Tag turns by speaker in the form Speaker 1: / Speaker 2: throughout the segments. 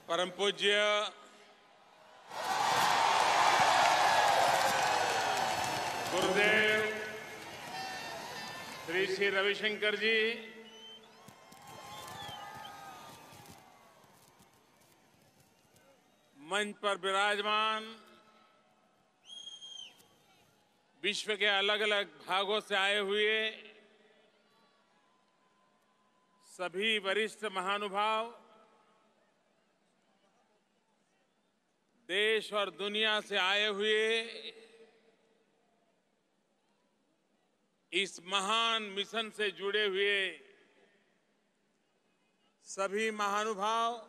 Speaker 1: परम पूज्य गुरुदेव श्री श्री रविशंकर जी, मंच पर विराजमान विश्व के अलग अलग भागों से आए हुए सभी वरिष्ठ महानुभाव, देश और दुनिया से आए हुए इस महान मिशन से जुड़े हुए सभी महानुभाव,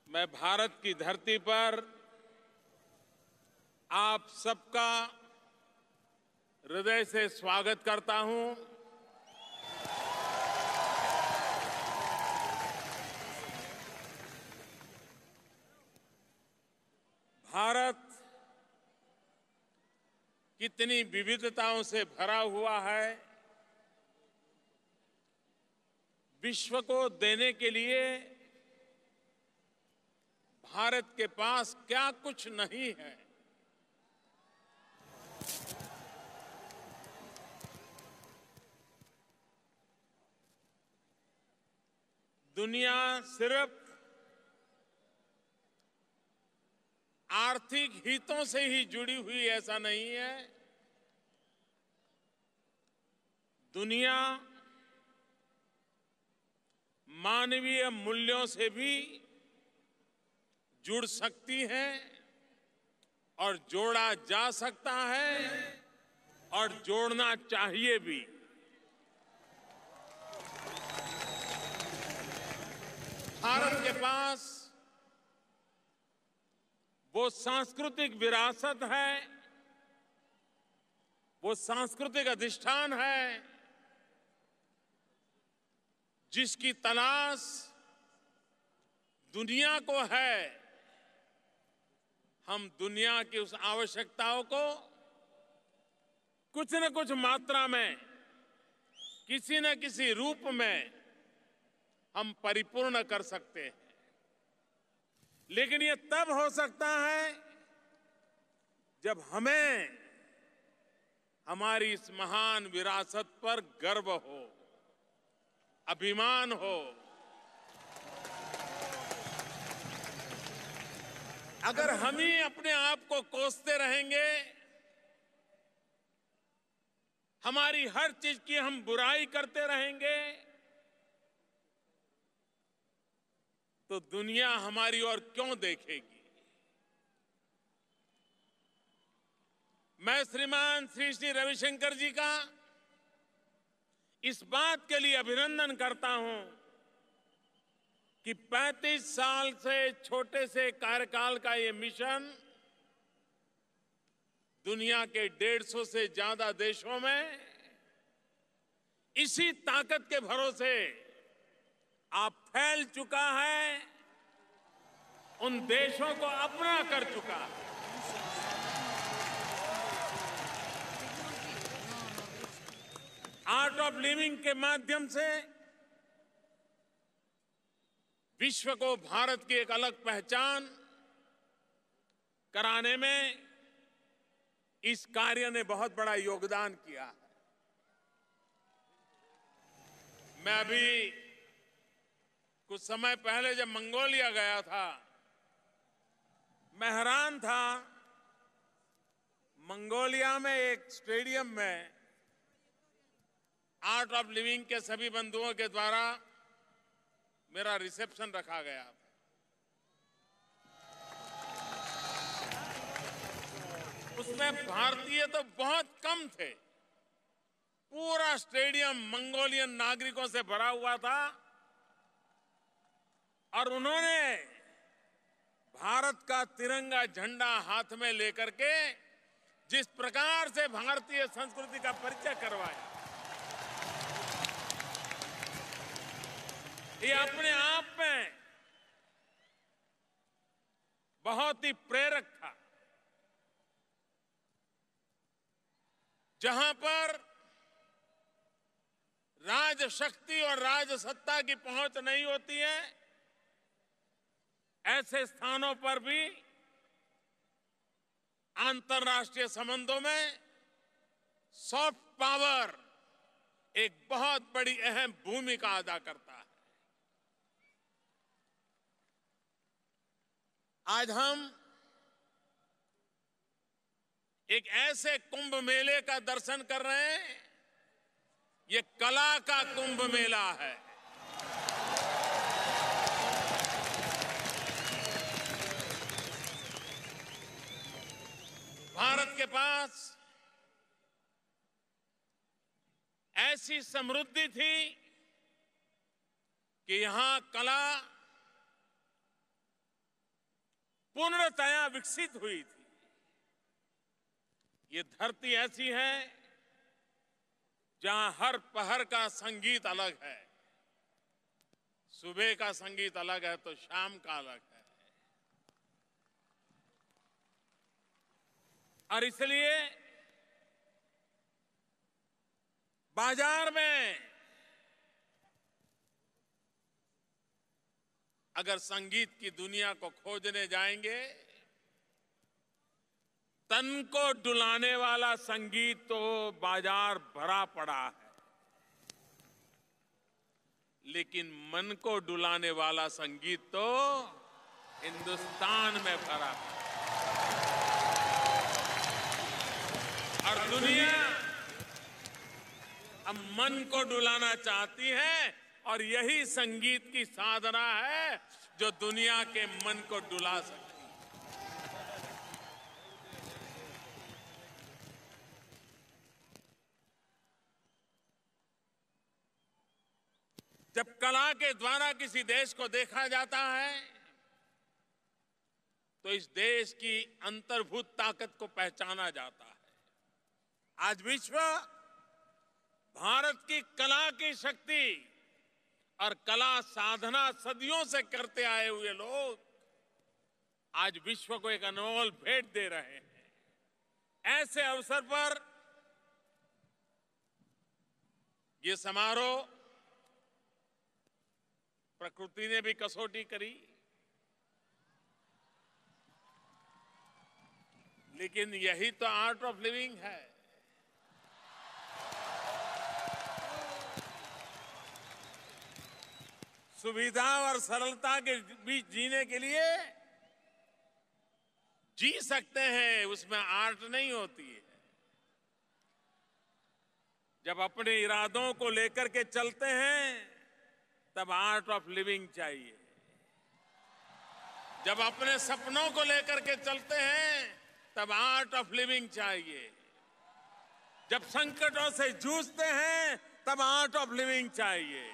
Speaker 1: मैं भारत की धरती पर आप सबका हृदय से स्वागत करता हूं। भारत कितनी विविधताओं से भरा हुआ है, विश्व को देने के लिए भारत के पास क्या कुछ नहीं है। दुनिया सिर्फ आर्थिक हितों से ही जुड़ी हुई ऐसा नहीं है। दुनिया मानवीय मूल्यों से भी जुड़ सकती है और जोड़ा जा सकता है और जोड़ना चाहिए भी। भारत के पास वो सांस्कृतिक विरासत है, वो सांस्कृतिक अधिष्ठान है जिसकी तलाश दुनिया को है। हम दुनिया की उस आवश्यकताओं को कुछ न कुछ मात्रा में, किसी न किसी रूप में हम परिपूर्ण कर सकते हैं, लेकिन ये तब हो सकता है जब हमें हमारी इस महान विरासत पर गर्व हो, अभिमान हो। अगर हम ही अपने आप को कोसते रहेंगे, हमारी हर चीज की हम बुराई करते रहेंगे, तो दुनिया हमारी ओर क्यों देखेगी। मैं श्रीमान श्री श्री रविशंकर जी का इस बात के लिए अभिनंदन करता हूं कि 35 साल से छोटे से कार्यकाल का ये मिशन दुनिया के 150 से ज्यादा देशों में इसी ताकत के भरोसे आप फैल चुका है, उन देशों को अपना कर चुका है। आर्ट ऑफ लिविंग के माध्यम से विश्व को भारत की एक अलग पहचान कराने में इस कार्य ने बहुत बड़ा योगदान किया है। मैं अभी कुछ समय पहले जब मंगोलिया गया था, मैं हैरान था। मंगोलिया में एक स्टेडियम में आर्ट ऑफ लिविंग के सभी बंधुओं के द्वारा मेरा रिसेप्शन रखा गया था। उसमें भारतीय तो बहुत कम थे, पूरा स्टेडियम मंगोलियन नागरिकों से भरा हुआ था और उन्होंने भारत का तिरंगा झंडा हाथ में लेकर के जिस प्रकार से भारतीय संस्कृति का परिचय करवाया, ये अपने आप में बहुत ही प्रेरक था। जहां पर राजशक्ति और राजसत्ता की पहुंच नहीं होती है, ऐसे स्थानों पर भी अंतर्राष्ट्रीय संबंधों में सॉफ्ट पावर एक बहुत बड़ी अहम भूमिका अदा करता है। आज हम एक ऐसे कुंभ मेले का दर्शन कर रहे हैं, ये कला का कुंभ मेला है। भारत के पास ऐसी समृद्धि थी कि यहां कला पूर्णतया विकसित हुई थी। ये धरती ऐसी है जहां हर पहर का संगीत अलग है। सुबह का संगीत अलग है तो शाम का अलग है। और इसलिए बाजार में अगर संगीत की दुनिया को खोजने जाएंगे, तन को डुलाने वाला संगीत तो बाजार भरा पड़ा है, लेकिन मन को डुलाने वाला संगीत तो हिंदुस्तान में भरा है। और दुनिया अब मन को डुलाना चाहती है, और यही संगीत की साधना है जो दुनिया के मन को डुला सकती है। जब कला के द्वारा किसी देश को देखा जाता है तो इस देश की अंतर्भूत ताकत को पहचाना जाता है। आज विश्व भारत की कला की शक्ति और कला साधना सदियों से करते आए हुए लोग आज विश्व को एक अनमोल भेंट दे रहे हैं। ऐसे अवसर पर ये समारोह प्रकृति ने भी कसौटी करी, लेकिन यही तो आर्ट ऑफ लिविंग है। सुविधा और सरलता के बीच जीने के लिए जी सकते हैं, उसमें आर्ट नहीं होती है। जब अपने इरादों को लेकर के चलते हैं तब आर्ट ऑफ लिविंग चाहिए। जब अपने सपनों को लेकर के चलते हैं तब आर्ट ऑफ लिविंग चाहिए। जब संकटों से जूझते हैं तब आर्ट ऑफ लिविंग चाहिए।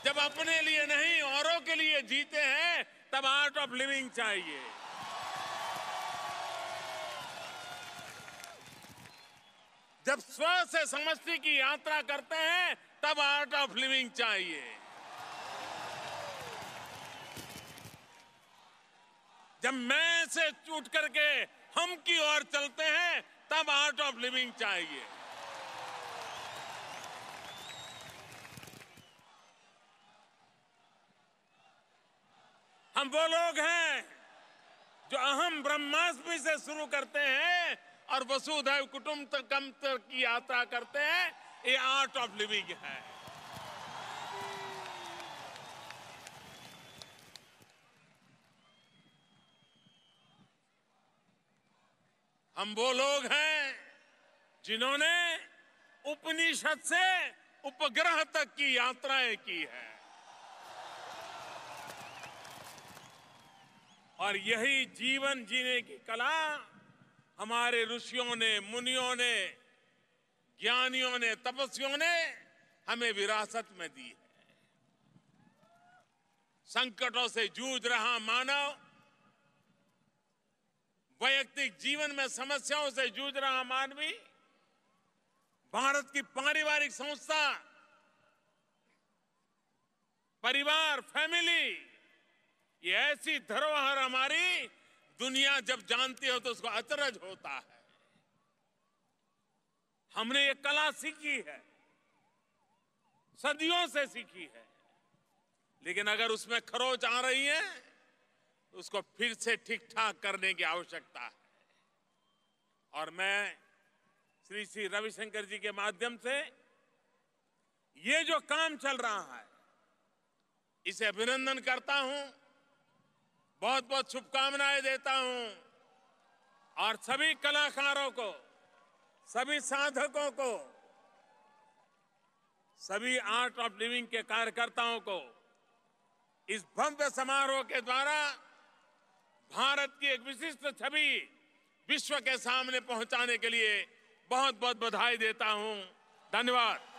Speaker 1: जब अपने लिए नहीं औरों के लिए जीते हैं तब आर्ट ऑफ लिविंग चाहिए। जब स्व से समष्टि की यात्रा करते हैं तब आर्ट ऑफ लिविंग चाहिए। जब मैं से छूट करके हम की ओर चलते हैं तब आर्ट ऑफ लिविंग चाहिए। हम वो लोग हैं जो अहम ब्रह्मास्मि से शुरू करते हैं और वसुधैव कुटुंबकम की यात्रा करते हैं। ये आर्ट ऑफ लिविंग है। हम वो लोग हैं जिन्होंने उपनिषद से उपग्रह तक की यात्राएं की है, और यही जीवन जीने की कला हमारे ऋषियों ने, मुनियों ने, ज्ञानियों ने, तपस्वियों ने हमें विरासत में दी है। संकटों से जूझ रहा मानव, वैयक्तिक जीवन में समस्याओं से जूझ रहा मानवी, भारत की पारिवारिक संस्था, परिवार, फैमिली, ये ऐसी धरोहर हमारी दुनिया जब जानती हो तो उसको अचरज होता है। हमने ये कला सीखी है, सदियों से सीखी है। लेकिन अगर उसमें खरोंच आ रही है तो उसको फिर से ठीक ठाक करने की आवश्यकता है। और मैं श्री श्री रविशंकर जी के माध्यम से ये जो काम चल रहा है इसे अभिनंदन करता हूं, बहुत बहुत शुभकामनाएं देता हूं और सभी कलाकारों को, सभी साधकों को, सभी आर्ट ऑफ लिविंग के कार्यकर्ताओं को इस भव्य समारोह के द्वारा भारत की एक विशिष्ट छवि विश्व के सामने पहुंचाने के लिए बहुत बहुत बधाई देता हूं। धन्यवाद।